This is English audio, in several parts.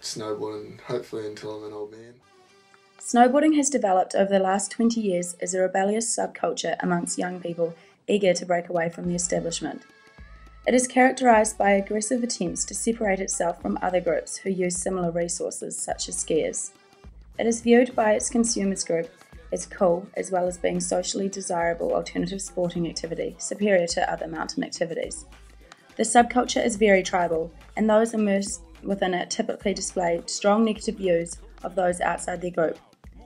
snowboarding, hopefully until I'm an old man. Snowboarding has developed over the last 20 years as a rebellious subculture amongst young people eager to break away from the establishment. It is characterised by aggressive attempts to separate itself from other groups who use similar resources such as skiers. It is viewed by its consumers group as cool, as well as being socially desirable alternative sporting activity superior to other mountain activities. The subculture is very tribal, and those immersed within it typically display strong negative views of those outside their group.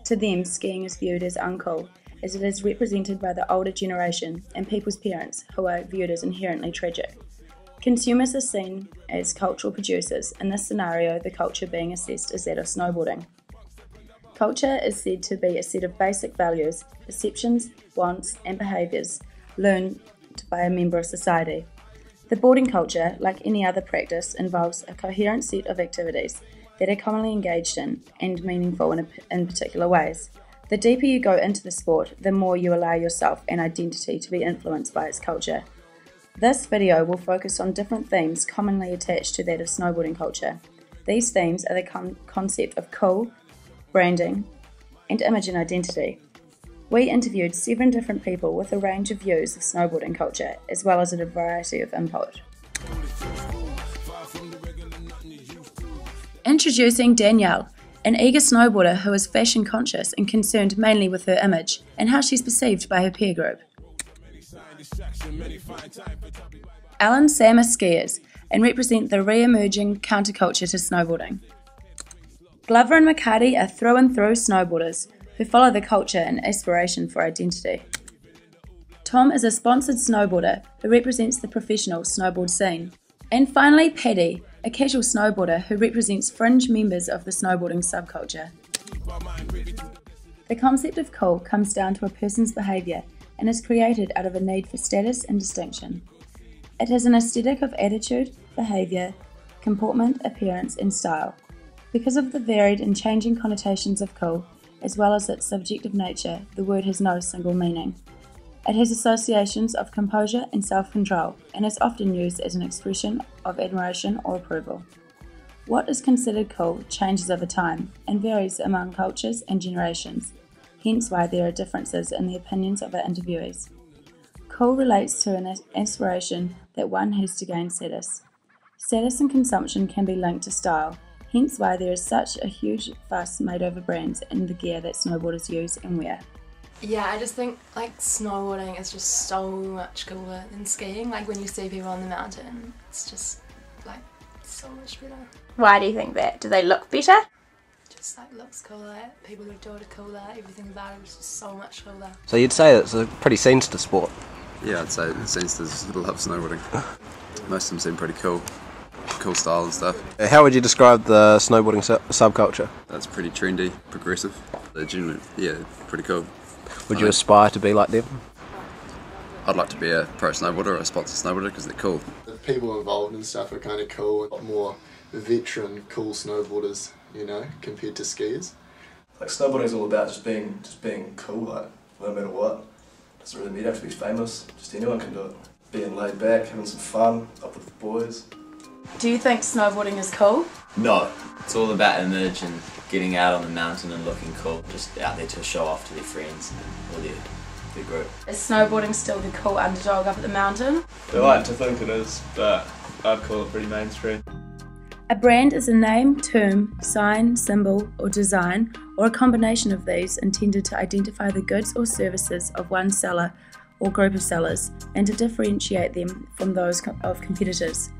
To them, skiing is viewed as uncool, as it is represented by the older generation and people's parents, who are viewed as inherently tragic. Consumers are seen as cultural producers, in this scenario the culture being assessed as that of snowboarding. Culture is said to be a set of basic values, perceptions, wants and behaviours learned by a member of society. The boarding culture, like any other practice, involves a coherent set of activities that are commonly engaged in and meaningful in particular ways. The deeper you go into the sport, the more you allow yourself and identity to be influenced by its culture. This video will focus on different themes commonly attached to that of snowboarding culture. These themes are the concept of cool, branding, and image and identity. We interviewed 7 different people with a range of views of snowboarding culture, as well as a variety of input. Introducing Danielle, an eager snowboarder who is fashion conscious and concerned mainly with her image and how she's perceived by her peer group. Alan and Sam are skiers and represent the re-emerging counterculture to snowboarding. Glover and McCarty are through and through snowboarders who follow the culture and aspiration for identity. Tom is a sponsored snowboarder who represents the professional snowboard scene. And finally Paddy, a casual snowboarder who represents fringe members of the snowboarding subculture. The concept of cool comes down to a person's behaviour and is created out of a need for status and distinction. It has an aesthetic of attitude, behaviour, comportment, appearance and style. Because of the varied and changing connotations of cool, as well as its subjective nature, the word has no single meaning. It has associations of composure and self-control, and is often used as an expression of admiration or approval. What is considered cool changes over time, and varies among cultures and generations, hence why there are differences in the opinions of our interviewees. Cool relates to an aspiration that one has to gain status. Status and consumption can be linked to style, hence why there is such a huge fuss made over brands and the gear that snowboarders use and wear. Yeah, I just think like snowboarding is just so much cooler than skiing. Like when you see people on the mountain, it's just like so much better. Why do you think that? Do they look better? Just like looks cooler, people who do it are cooler, everything about it is just so much cooler. So you'd say it's a pretty sensitive sport? Yeah, I'd say sensitives love snowboarding. Most of them seem pretty cool. Cool style and stuff. How would you describe the snowboarding subculture? That's pretty trendy, progressive. They're genuine, yeah, pretty cool. Would you aspire to be like them? I'd like to be a pro snowboarder or a sponsored snowboarder because they're cool. The people involved and stuff are kind of cool, a lot more veteran, cool snowboarders, you know, compared to skiers. Like snowboarding's all about just being cool, like no matter what. Doesn't really, you don't have to be famous, just anyone can do it. Being laid back, having some fun, up with the boys. Do you think snowboarding is cool? No, it's all about image and getting out on the mountain and looking cool, just out there to show off to their friends or their group. Is snowboarding still the cool underdog up at the mountain? I like to think it is, but I'd call it pretty mainstream. A brand is a name, term, sign, symbol or design, or a combination of these intended to identify the goods or services of one seller or group of sellers and to differentiate them from those of competitors.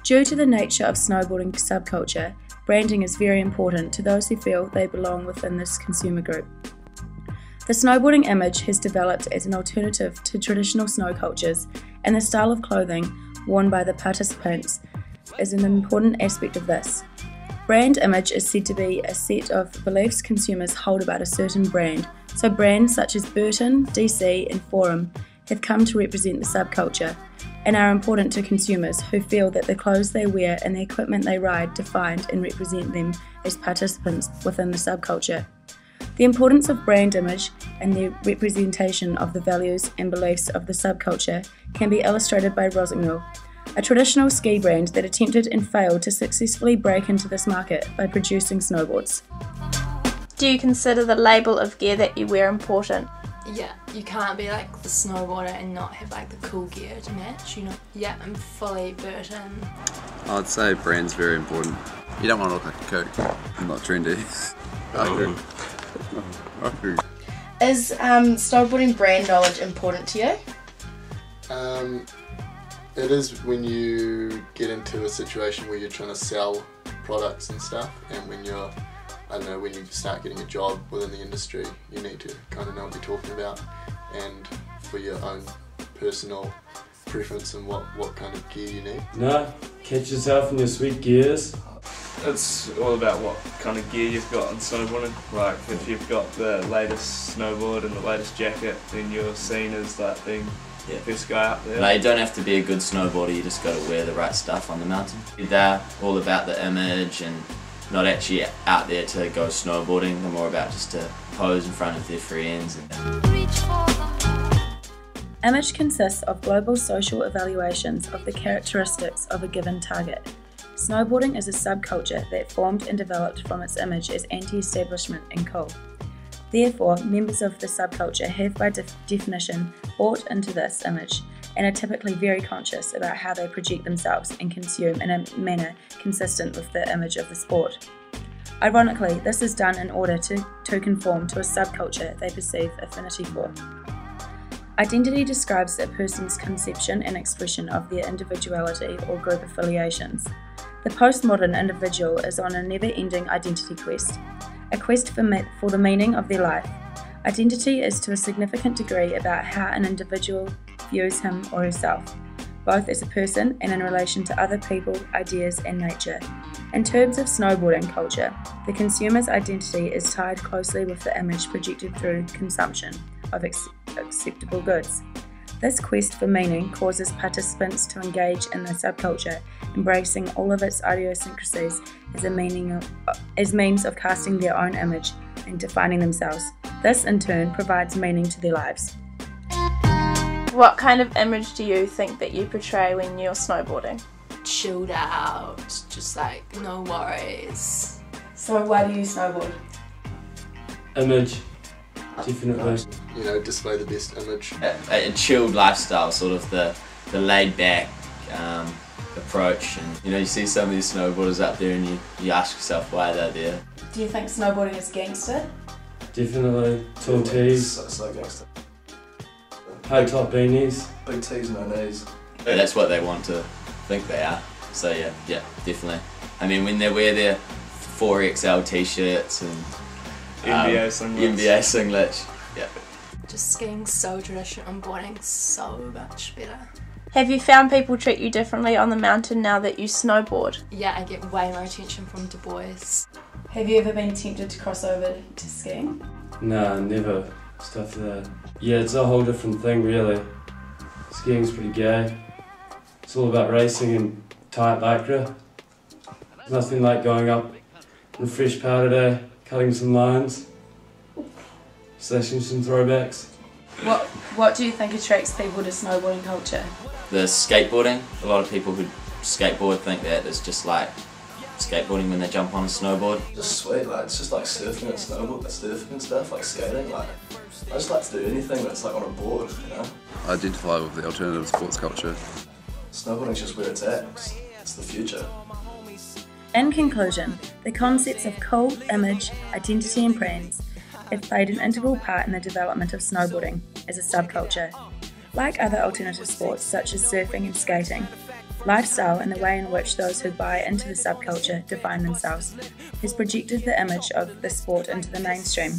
Due to the nature of snowboarding subculture, branding is very important to those who feel they belong within this consumer group. The snowboarding image has developed as an alternative to traditional snow cultures, and the style of clothing worn by the participants is an important aspect of this. Brand image is said to be a set of beliefs consumers hold about a certain brand, so brands such as Burton, DC and Forum have come to represent the subculture and are important to consumers who feel that the clothes they wear and the equipment they ride define and represent them as participants within the subculture. The importance of brand image and the representation of the values and beliefs of the subculture can be illustrated by Rossignol, a traditional ski brand that attempted and failed to successfully break into this market by producing snowboards. Do you consider the label of gear that you wear important? Yeah, you can't be like the snowboarder and not have like the cool gear to match, you know. Yeah, I'm fully Burton. I'd say brand's very important. You don't want to look like a kook. I'm not trendy. Is snowboarding brand knowledge important to you? It is when you get into a situation where you're trying to sell products and stuff, and when you're, I don't know, when you start getting a job within the industry, you need to kind of know what you're talking about, and for your own personal preference and what kind of gear you need. No, catch yourself in your sweet gears. It's all about what kind of gear you've got in snowboarding. Like if you've got the latest snowboard and the latest jacket, then you're seen as like being the best guy up there. No, you don't have to be a good snowboarder, you just got to wear the right stuff on the mountain. They're all about the image and not actually out there to go snowboarding. They're more about just to pose in front of their friends. Image consists of global social evaluations of the characteristics of a given target. Snowboarding is a subculture that formed and developed from its image as anti-establishment and cool. Therefore, members of the subculture have by definition bought into this image and are typically very conscious about how they project themselves and consume in a manner consistent with the image of the sport. Ironically, this is done in order to conform to a subculture they perceive affinity for. Identity describes a person's conception and expression of their individuality or group affiliations. The postmodern individual is on a never-ending identity quest, a quest for the meaning of their life. Identity is to a significant degree about how an individual views him or herself, both as a person and in relation to other people, ideas and nature. In terms of snowboarding culture, the consumer's identity is tied closely with the image projected through consumption of acceptable goods. This quest for meaning causes participants to engage in the subculture, embracing all of its idiosyncrasies as means of casting their own image and defining themselves. This in turn provides meaning to their lives. What kind of image do you think that you portray when you're snowboarding? Chilled out, just like no worries. So why do you snowboard? Image, definitely. You know, display the best image. A chilled lifestyle, sort of the laid back approach, and you know, you see some of these snowboarders up there and you ask yourself why they're there. Do you think snowboarding is gangster? Definitely. Tall tees, So gangster. high top beanies. Big T's, no knees. But that's what they want to think they are. So yeah, definitely. I mean, when they wear their 4XL t-shirts and NBA singlets. Yeah. Just skiing so traditional and boarding so much better. Have you found people treat you differently on the mountain now that you snowboard? Yeah, I get way more attention from Du Bois. Have you ever been tempted to cross over to skiing? Nah, never. Stuff like that. Yeah, it's a whole different thing really. Skiing's pretty gay. It's all about racing and tight lycra. There's nothing like going up on a fresh powder day, cutting some lines, slashing some throwbacks. What do you think attracts people to snowboarding culture? The skateboarding. A lot of people who skateboard think that it's just like skateboarding when they jump on a snowboard. Just sweet, like it's just like surfing and surfing and stuff, like skating. Like I just like to do anything that's like on a board, you know. I identify with the alternative sports culture. Snowboarding's just where it's at. It's the future. In conclusion, the concepts of cool, image, identity and brands have played an integral part in the development of snowboarding as a subculture. Like other alternative sports such as surfing and skating, lifestyle and the way in which those who buy into the subculture define themselves has projected the image of the sport into the mainstream.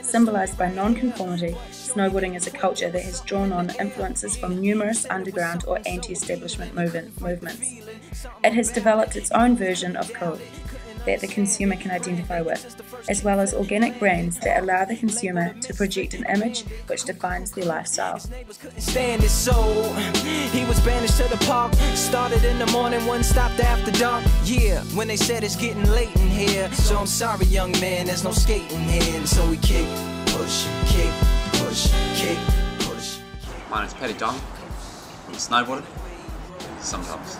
Symbolised by non-conformity, snowboarding is a culture that has drawn on influences from numerous underground or anti-establishment movements. It has developed its own version of cool that the consumer can identify with, as well as organic brands that allow the consumer to project an image which defines their lifestyle. Stand his soul. He was banished to the park. Started in the morning, one stopped after dark. Yeah, when they said it's getting late in here. So I'm sorry, young man, there's no skating here. And so we kick, push, kick, push, kick, push. My name's Paddy Dong. I'm a snowboarder. Sometimes.